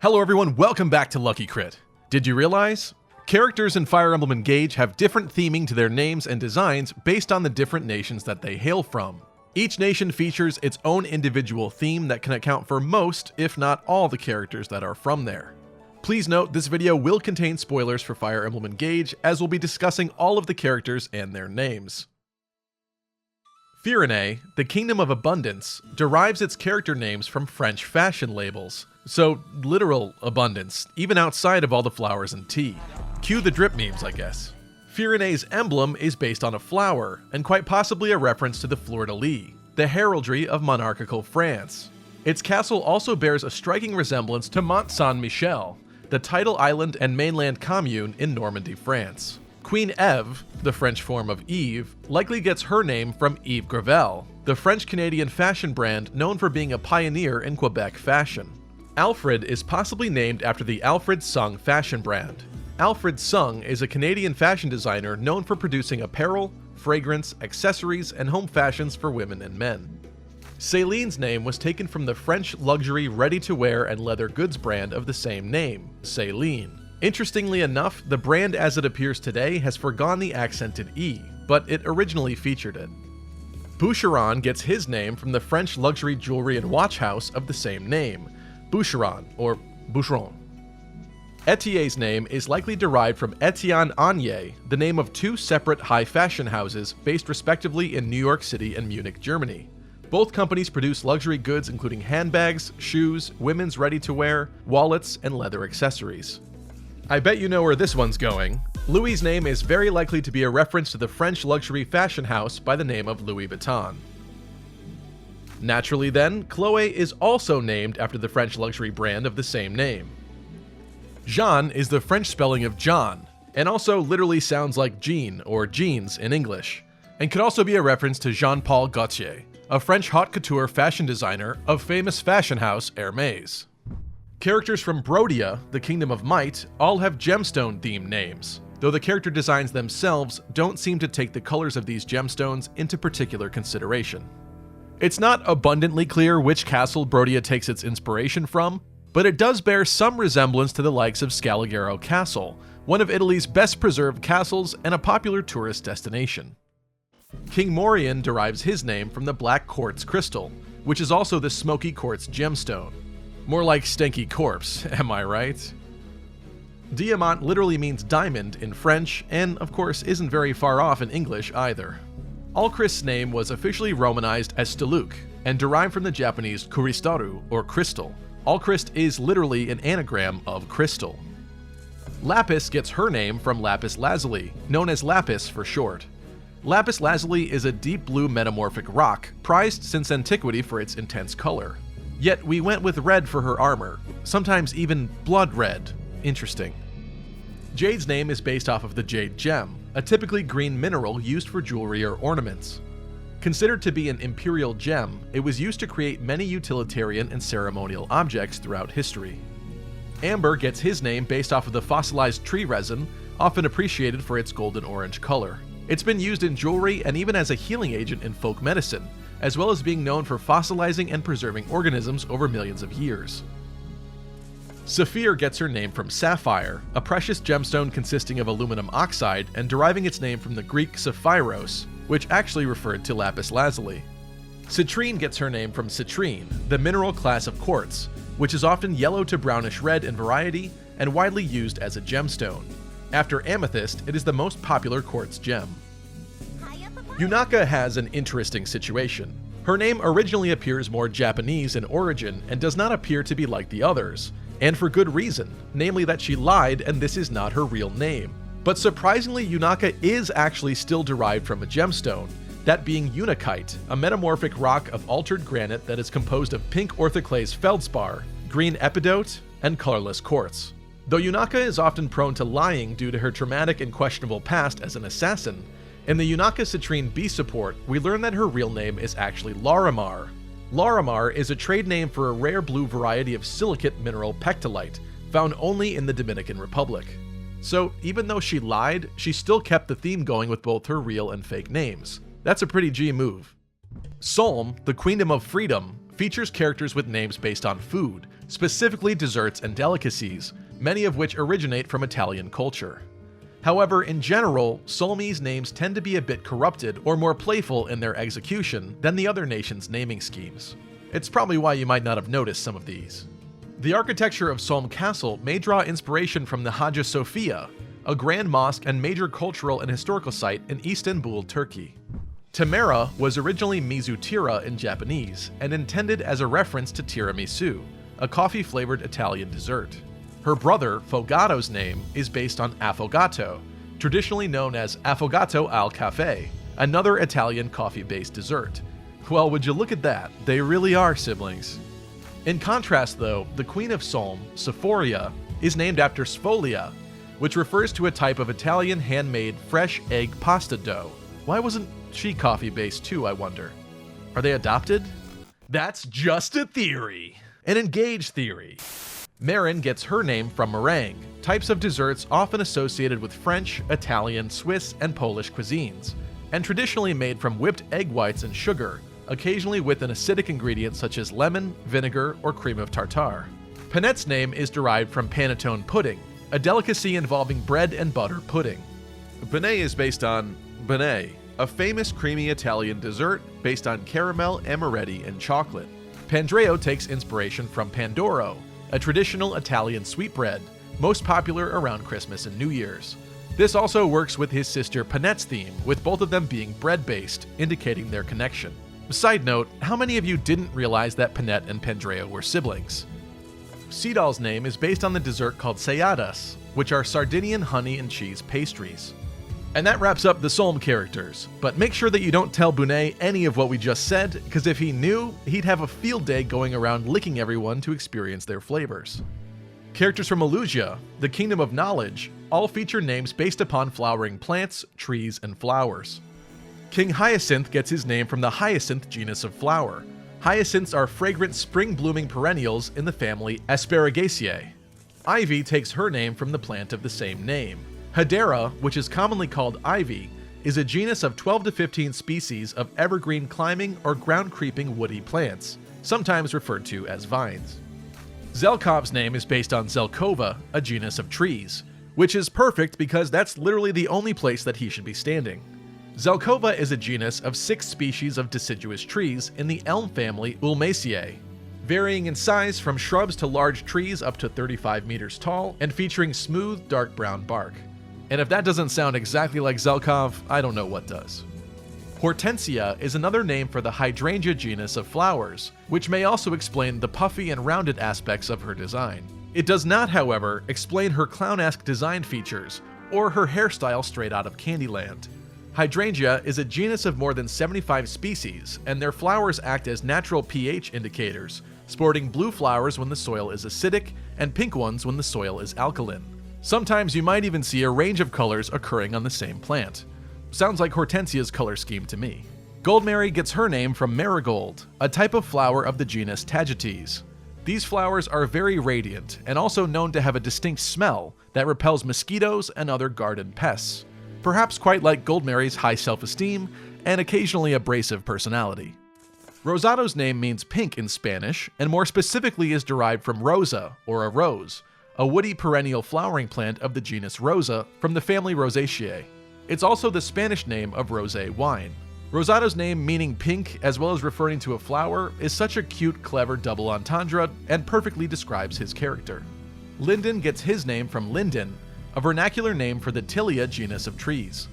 Hello everyone, welcome back to Lucky Crit. Did you realize? Characters in Fire Emblem Engage have different theming to their names and designs based on the different nations that they hail from. Each nation features its own individual theme that can account for most, if not all, the characters that are from there. Please note, this video will contain spoilers for Fire Emblem Engage, as we'll be discussing all of the characters and their names. Firene, the Kingdom of Abundance, derives its character names from French fashion labels, so literal abundance, even outside of all the flowers and tea. Cue the drip memes, I guess. Firene's emblem is based on a flower, and quite possibly a reference to the fleur-de-lis, the heraldry of monarchical France. Its castle also bears a striking resemblance to Mont Saint-Michel, the tidal island and mainland commune in Normandy, France. Queen Eve, the French form of Eve, likely gets her name from Yves Gravel, the French-Canadian fashion brand known for being a pioneer in Quebec fashion. Alfred is possibly named after the Alfred Sung fashion brand. Alfred Sung is a Canadian fashion designer known for producing apparel, fragrance, accessories, and home fashions for women and men. Céline's name was taken from the French luxury ready-to-wear and leather goods brand of the same name, Céline. Interestingly enough, the brand as it appears today has forgone the accented E, but it originally featured it. Boucheron gets his name from the French luxury jewelry and watch house of the same name, Boucheron, or Boucheron. Etier's name is likely derived from Etienne Anier, the name of two separate high fashion houses based respectively in New York City and Munich, Germany. Both companies produce luxury goods including handbags, shoes, women's ready-to-wear, wallets, and leather accessories. I bet you know where this one's going. Louis's name is very likely to be a reference to the French luxury fashion house by the name of Louis Vuitton. Naturally then, Chloe is also named after the French luxury brand of the same name. Jean is the French spelling of John, and also literally sounds like Jean or jeans in English, and could also be a reference to Jean-Paul Gaultier, a French haute couture fashion designer of famous fashion house Hermès. Characters from Brodia, the Kingdom of Might, all have gemstone-themed names, though the character designs themselves don't seem to take the colors of these gemstones into particular consideration. It's not abundantly clear which castle Brodia takes its inspiration from, but it does bear some resemblance to the likes of Scalagero Castle, one of Italy's best-preserved castles and a popular tourist destination. King Morion derives his name from the black quartz crystal, which is also the smoky quartz gemstone. More like stanky corpse, am I right? Diamant literally means diamond in French, and of course isn't very far off in English either. Alchrist's name was officially romanized as Staluk, and derived from the Japanese kuristaru, or crystal. Alchrist is literally an anagram of crystal. Lapis gets her name from lapis lazuli, known as lapis for short. Lapis lazuli is a deep blue metamorphic rock, prized since antiquity for its intense color. Yet we went with red for her armor, sometimes even blood red. Interesting. Jade's name is based off of the jade gem, a typically green mineral used for jewelry or ornaments. Considered to be an imperial gem, it was used to create many utilitarian and ceremonial objects throughout history. Amber gets his name based off of the fossilized tree resin, often appreciated for its golden orange color. It's been used in jewelry and even as a healing agent in folk medicine, as well as being known for fossilizing and preserving organisms over millions of years. Saphir gets her name from sapphire, a precious gemstone consisting of aluminum oxide and deriving its name from the Greek saphiros, which actually referred to lapis lazuli. Citrine gets her name from citrine, the mineral class of quartz, which is often yellow to brownish red in variety and widely used as a gemstone. After amethyst, it is the most popular quartz gem. Yunaka has an interesting situation. Her name originally appears more Japanese in origin and does not appear to be like the others, and for good reason, namely that she lied and this is not her real name. But surprisingly, Yunaka is actually still derived from a gemstone, that being Unakite, a metamorphic rock of altered granite that is composed of pink orthoclase feldspar, green epidote, and colorless quartz. Though Yunaka is often prone to lying due to her traumatic and questionable past as an assassin, in the Yunaka Citrine B support, we learn that her real name is actually Larimar. Larimar is a trade name for a rare blue variety of silicate mineral pectolite, found only in the Dominican Republic. So even though she lied, she still kept the theme going with both her real and fake names. That's a pretty G move. Solm, the Queendom of Freedom, features characters with names based on food, specifically desserts and delicacies, many of which originate from Italian culture. However, in general, Solmese names tend to be a bit corrupted or more playful in their execution than the other nations' naming schemes. It's probably why you might not have noticed some of these. The architecture of Solm Castle may draw inspiration from the Hagia Sophia, a grand mosque and major cultural and historical site in Istanbul, Turkey. Temera was originally Mizutira in Japanese and intended as a reference to tiramisu, a coffee-flavored Italian dessert. Her brother, Fogato's name, is based on affogato, traditionally known as affogato al caffè, another Italian coffee-based dessert. Well, would you look at that, they really are siblings. In contrast though, the Queen of Solm, Sephoria, is named after sfolia, which refers to a type of Italian handmade fresh egg pasta dough. Why wasn't she coffee-based too, I wonder? Are they adopted? That's just a theory. An engaged theory. Marin gets her name from meringue, types of desserts often associated with French, Italian, Swiss, and Polish cuisines, and traditionally made from whipped egg whites and sugar, occasionally with an acidic ingredient such as lemon, vinegar, or cream of tartar. Panette's name is derived from panettone pudding, a delicacy involving bread and butter pudding. Benet is based on Benet, a famous creamy Italian dessert based on caramel, amaretti, and chocolate. Pandreo takes inspiration from Pandoro, a traditional Italian sweetbread, most popular around Christmas and New Year's. This also works with his sister Panette's theme, with both of them being bread-based, indicating their connection. Side note, how many of you didn't realize that Panette and Pandreo were siblings? Sidal's name is based on the dessert called ceadas, which are Sardinian honey and cheese pastries. And that wraps up the Solm characters, but make sure that you don't tell Bunei any of what we just said, because if he knew, he'd have a field day going around licking everyone to experience their flavors. Characters from Elusia, the Kingdom of Knowledge, all feature names based upon flowering plants, trees, and flowers. King Hyacinth gets his name from the hyacinth genus of flower. Hyacinths are fragrant spring-blooming perennials in the family Asparagaceae. Ivy takes her name from the plant of the same name. Hedera, which is commonly called ivy, is a genus of 12 to 15 species of evergreen climbing or ground-creeping woody plants, sometimes referred to as vines. Zelkov's name is based on Zelkova, a genus of trees, which is perfect because that's literally the only place that he should be standing. Zelkova is a genus of 6 species of deciduous trees in the elm family Ulmaceae, varying in size from shrubs to large trees up to 35 meters tall and featuring smooth, dark brown bark. And if that doesn't sound exactly like Zelkov, I don't know what does. Hortensia is another name for the hydrangea genus of flowers, which may also explain the puffy and rounded aspects of her design. It does not, however, explain her clown-esque design features or her hairstyle straight out of Candyland. Hydrangea is a genus of more than 75 species, and their flowers act as natural pH indicators, sporting blue flowers when the soil is acidic and pink ones when the soil is alkaline. Sometimes you might even see a range of colors occurring on the same plant. Sounds like Hortensia's color scheme to me. Goldmary gets her name from marigold, a type of flower of the genus Tagetes. These flowers are very radiant and also known to have a distinct smell that repels mosquitoes and other garden pests, perhaps quite like Goldmary's high self-esteem and occasionally abrasive personality. Rosato's name means pink in Spanish, and more specifically is derived from rosa, or a rose, a woody perennial flowering plant of the genus Rosa from the family Rosaceae. It's also the Spanish name of rosé wine. Rosato's name meaning pink as well as referring to a flower is such a cute, clever double entendre and perfectly describes his character. Linden gets his name from linden, a vernacular name for the Tilia genus of trees.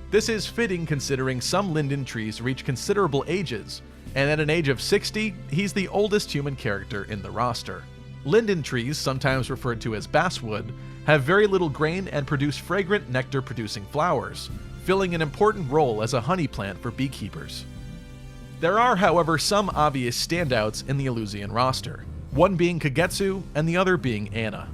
This is fitting considering some linden trees reach considerable ages, and at an age of 60, he's the oldest human character in the roster. Linden trees, sometimes referred to as basswood, have very little grain and produce fragrant nectar-producing flowers, filling an important role as a honey plant for beekeepers. There are, however, some obvious standouts in the Elusian roster, one being Kagetsu and the other being Anna.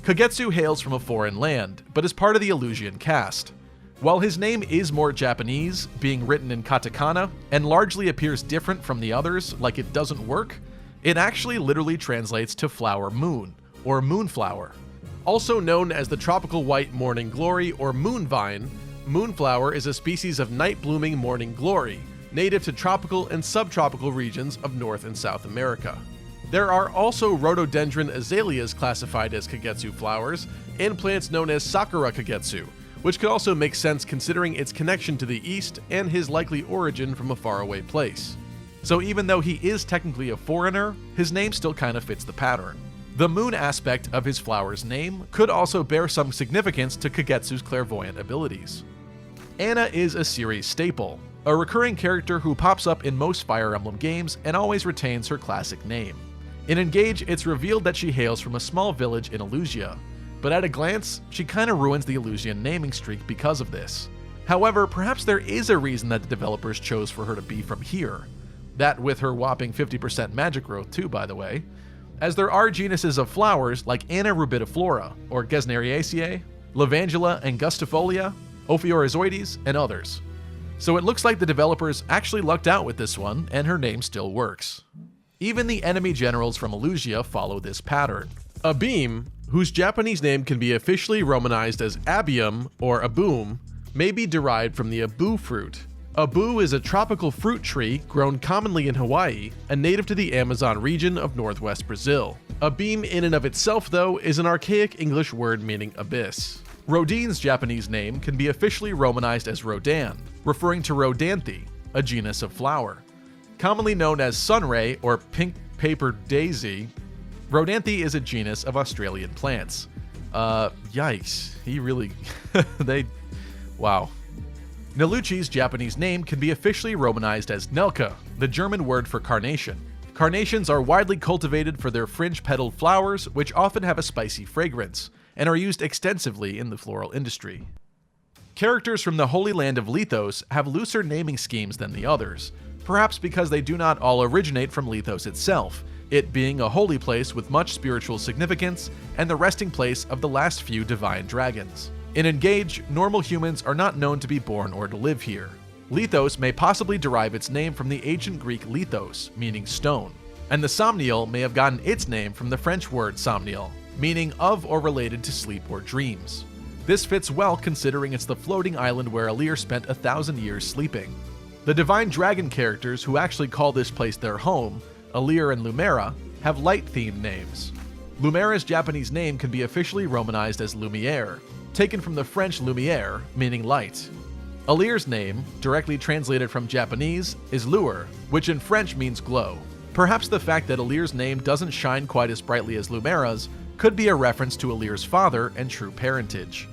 Kagetsu hails from a foreign land, but is part of the Elusian caste. While his name is more Japanese, being written in katakana, and largely appears different from the others, like it doesn't work, it actually literally translates to flower moon, or moonflower. Also known as the tropical white morning glory or moon vine, moonflower is a species of night-blooming morning glory, native to tropical and subtropical regions of North and South America. There are also rhododendron azaleas classified as Kagetsu flowers, and plants known as Sakura Kagetsu, which could also make sense considering its connection to the east and his likely origin from a faraway place. So even though he is technically a foreigner, his name still kind of fits the pattern. The moon aspect of his flower's name could also bear some significance to Kagetsu's clairvoyant abilities. Anna is a series staple, a recurring character who pops up in most Fire Emblem games and always retains her classic name. In Engage, it's revealed that she hails from a small village in Elusia, but at a glance, she kinda ruins the Elusian naming streak because of this. However, perhaps there is a reason that the developers chose for her to be from here. That with her whopping 50% magic growth too, by the way, as there are genuses of flowers like Anna rubitiflora, or Gesneriaceae, Levangula angustifolia, Ophiorizoides, and others. So it looks like the developers actually lucked out with this one, and her name still works. Even the enemy generals from Elusia follow this pattern. Abeam, whose Japanese name can be officially romanized as Abium or Aboom, may be derived from the abu fruit. Abu is a tropical fruit tree grown commonly in Hawaii and native to the Amazon region of northwest Brazil. Abeam in and of itself, though, is an archaic English word meaning abyss. Rodine's Japanese name can be officially romanized as Rodan, referring to Rhodanthe, a genus of flower. Commonly known as sunray or pink paper daisy, Rhodanthe is a genus of Australian plants. Yikes. He really... Wow. Neluchi's Japanese name can be officially romanized as Nelka, the German word for carnation. Carnations are widely cultivated for their fringe-petaled flowers, which often have a spicy fragrance, and are used extensively in the floral industry. Characters from the Holy Land of Lythos have looser naming schemes than the others, perhaps because they do not all originate from Lythos itself, it being a holy place with much spiritual significance and the resting place of the last few divine dragons. In Engage, normal humans are not known to be born or to live here. Lythos may possibly derive its name from the ancient Greek lithos, meaning stone, and the Somniel may have gotten its name from the French word somniel, meaning of or related to sleep or dreams. This fits well considering it's the floating island where Alir spent 1,000 years sleeping. The divine dragon characters who actually call this place their home, Alir and Lumera, have light-themed names. Lumera's Japanese name can be officially romanized as Lumiere, taken from the French lumière, meaning light. Alir's name, directly translated from Japanese, is Luer, which in French means glow. Perhaps the fact that Alir's name doesn't shine quite as brightly as Lumera's could be a reference to Alir's father and true parentage.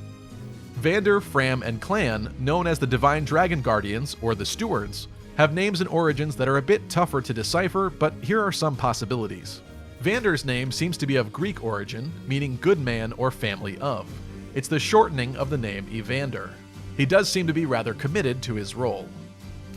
Vander, Fram, and Clan, known as the Divine Dragon Guardians, or the Stewards, have names and origins that are a bit tougher to decipher, but here are some possibilities. Vander's name seems to be of Greek origin, meaning good man or family of. It's the shortening of the name Evander. He does seem to be rather committed to his role.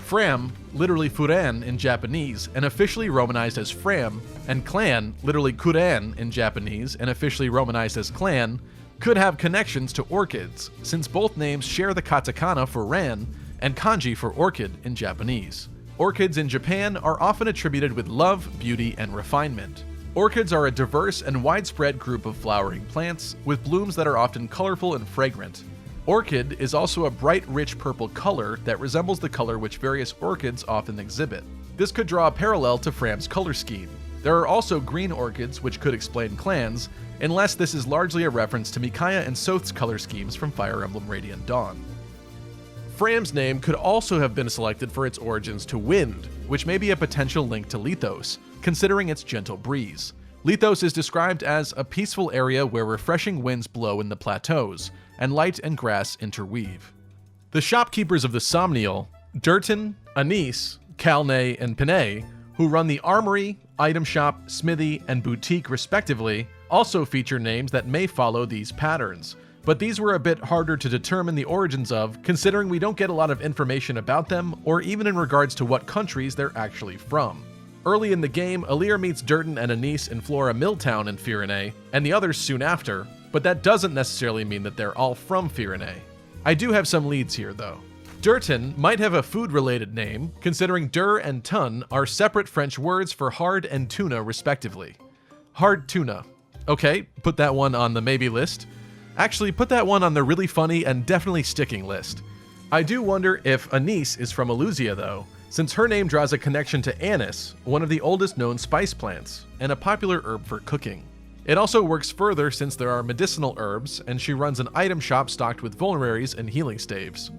Fram, literally Firene in Japanese, and officially romanized as Fram, and Clan, literally Kuren in Japanese, and officially romanized as Clan, could have connections to orchids, since both names share the katakana for ran and kanji for orchid in Japanese. Orchids in Japan are often attributed with love, beauty, and refinement. Orchids are a diverse and widespread group of flowering plants, with blooms that are often colorful and fragrant. Orchid is also a bright, rich purple color that resembles the color which various orchids often exhibit. This could draw a parallel to Fram's color scheme. There are also green orchids, which could explain clans, unless this is largely a reference to Micaiah and Soth's color schemes from Fire Emblem Radiant Dawn. Fram's name could also have been selected for its origins to wind, which may be a potential link to Lythos, considering its gentle breeze. Lythos is described as a peaceful area where refreshing winds blow in the plateaus, and light and grass interweave. The shopkeepers of the Somniel, Durton, Anise, Kalne, and Pinay, who run the armory, item shop, smithy, and boutique respectively, also feature names that may follow these patterns, but these were a bit harder to determine the origins of, considering we don't get a lot of information about them, or even in regards to what countries they're actually from. Early in the game, Alir meets Durton and Anise in Flora Milltown in Firene, and the others soon after, but that doesn't necessarily mean that they're all from Firene. I do have some leads here, though. Durton might have a food-related name, considering dur and tun are separate French words for hard and tuna, respectively. Hard tuna. Okay, put that one on the maybe list. Actually, put that one on the really funny and definitely sticking list. I do wonder if Anise is from Elusia, though, since her name draws a connection to anise, one of the oldest known spice plants, and a popular herb for cooking. It also works further since there are medicinal herbs, and she runs an item shop stocked with vulneraries and healing staves.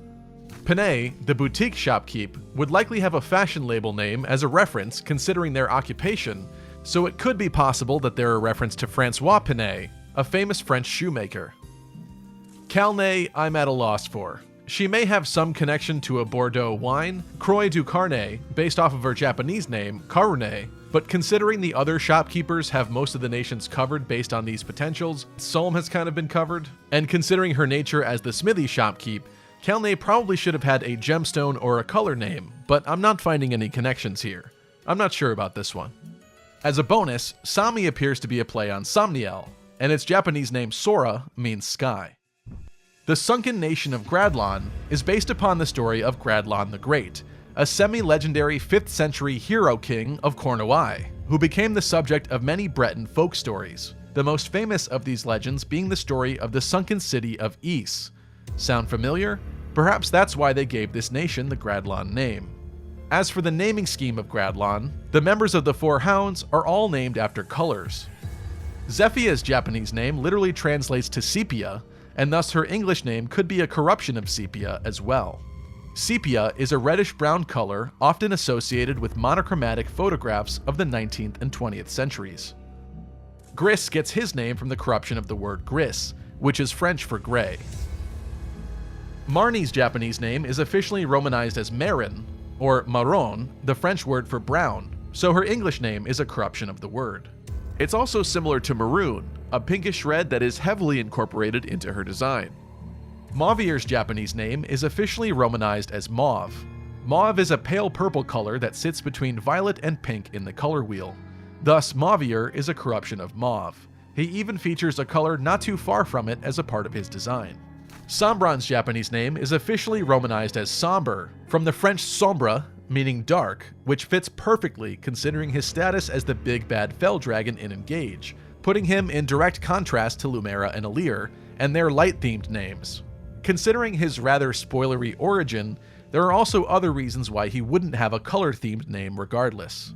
Pinay, the boutique shopkeep, would likely have a fashion label name as a reference considering their occupation, so it could be possible that they're a reference to Francois Pinay, a famous French shoemaker. Calnay, I'm at a loss for. She may have some connection to a Bordeaux wine, Croix du Carnet, based off of her Japanese name, Karune, but considering the other shopkeepers have most of the nations covered based on these potentials, Solm has kind of been covered, and considering her nature as the smithy shopkeep, Calnay probably should have had a gemstone or a color name, but I'm not finding any connections here. I'm not sure about this one. As a bonus, Sami appears to be a play on Somniel, and its Japanese name Sora means sky. The sunken nation of Gradlon is based upon the story of Gradlon the Great, a semi-legendary 5th century hero king of Cornouailles, who became the subject of many Breton folk stories, the most famous of these legends being the story of the sunken city of Ys. Sound familiar? Perhaps that's why they gave this nation the Gradlon name. As for the naming scheme of Gradlon, the members of the Four Hounds are all named after colors. Zephia's Japanese name literally translates to sepia, and thus her English name could be a corruption of sepia as well. Sepia is a reddish-brown color often associated with monochromatic photographs of the 19th and 20th centuries. Gris gets his name from the corruption of the word gris, which is French for gray. Marnie's Japanese name is officially romanized as Marin, or marron, the French word for brown, so her English name is a corruption of the word. It's also similar to maroon, a pinkish red that is heavily incorporated into her design. Mauvier's Japanese name is officially romanized as Mauve. Mauve is a pale purple color that sits between violet and pink in the color wheel. Thus, Mauvier is a corruption of mauve. He even features a color not too far from it as a part of his design. Sombron's Japanese name is officially romanized as Sombre, from the French sombre, meaning dark, which fits perfectly considering his status as the big bad fell dragon in Engage, putting him in direct contrast to Lumera and Alir, and their light-themed names. Considering his rather spoilery origin, there are also other reasons why he wouldn't have a color-themed name regardless.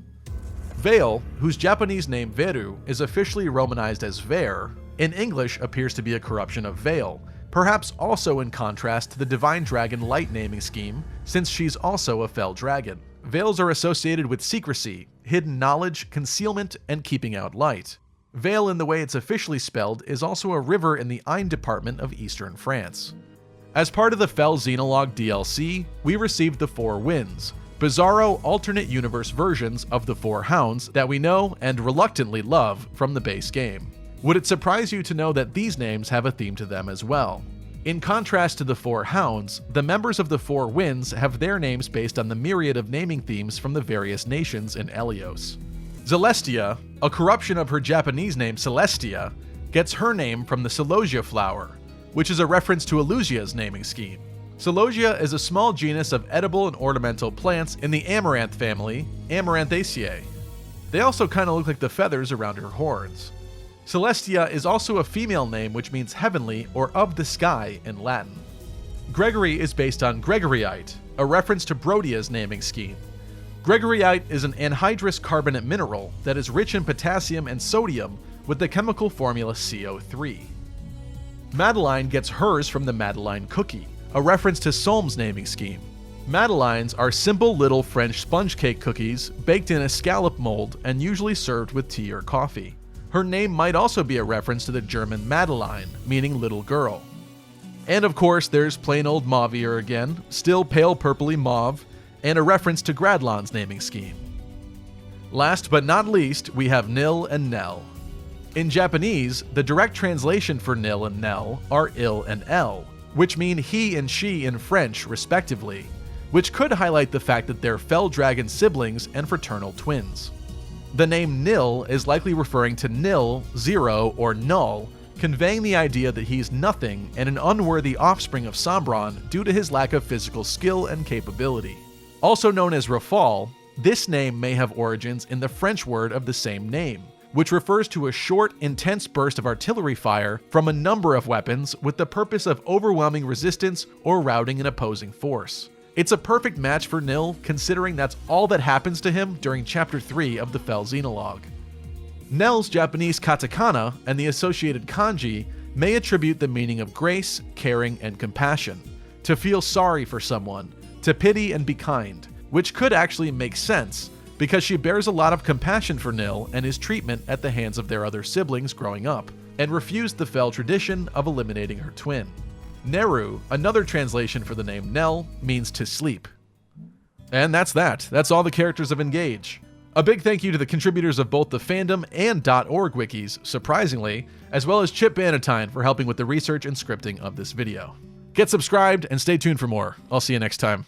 Vale, whose Japanese name Veru is officially romanized as Ver, in English appears to be a corruption of Vale, perhaps also in contrast to the Divine Dragon Light naming scheme, since she's also a fell dragon. Veils are associated with secrecy, hidden knowledge, concealment, and keeping out light. Vale, in the way it's officially spelled, is also a river in the Ain department of eastern France. As part of the Fell Xenologue DLC, we received the Four Winds, bizarro alternate universe versions of the Four Hounds that we know and reluctantly love from the base game. Would it surprise you to know that these names have a theme to them as well? In contrast to the Four Hounds, the members of the Four Winds have their names based on the myriad of naming themes from the various nations in Elios. Celestia, a corruption of her Japanese name Celestia, gets her name from the celosia flower, which is a reference to Elusia's naming scheme. Celosia is a small genus of edible and ornamental plants in the amaranth family, Amaranthaceae. They also kind of look like the feathers around her horns. Celestia is also a female name which means heavenly or of the sky in Latin. Gregory is based on Gregorite, a reference to Brodia's naming scheme. Gregorite is an anhydrous carbonate mineral that is rich in potassium and sodium with the chemical formula CO3. Madeline gets hers from the Madeline cookie, a reference to Solm's naming scheme. Madelines are simple little French sponge cake cookies baked in a scallop mold and usually served with tea or coffee. Her name might also be a reference to the German Madeline, meaning little girl. And of course, there's plain old Mauvier again, still pale purpley mauve, and a reference to Gradlon's naming scheme. Last but not least, we have Nil and Nell. In Japanese, the direct translation for Nil and Nell are Il and El, which mean he and she in French, respectively, which could highlight the fact that they're fell dragon siblings and fraternal twins. The name Nil is likely referring to nil, zero, or null, conveying the idea that he's nothing and an unworthy offspring of Sombron due to his lack of physical skill and capability. Also known as Rafal, this name may have origins in the French word of the same name, which refers to a short, intense burst of artillery fire from a number of weapons with the purpose of overwhelming resistance or routing an opposing force. It's a perfect match for Nil, considering that's all that happens to him during Chapter 3 of the Fell Xenologue. Nell's Japanese katakana and the associated kanji may attribute the meaning of grace, caring, and compassion, to feel sorry for someone, to pity and be kind, which could actually make sense, because she bears a lot of compassion for Nil and his treatment at the hands of their other siblings growing up, and refused the Fell tradition of eliminating her twin. Neru, another translation for the name Nell, means to sleep. And that's that. That's all the characters of Engage. A big thank you to the contributors of both the fandom and .org wikis, surprisingly, as well as Chip Bannatyne for helping with the research and scripting of this video. Get subscribed and stay tuned for more. I'll see you next time.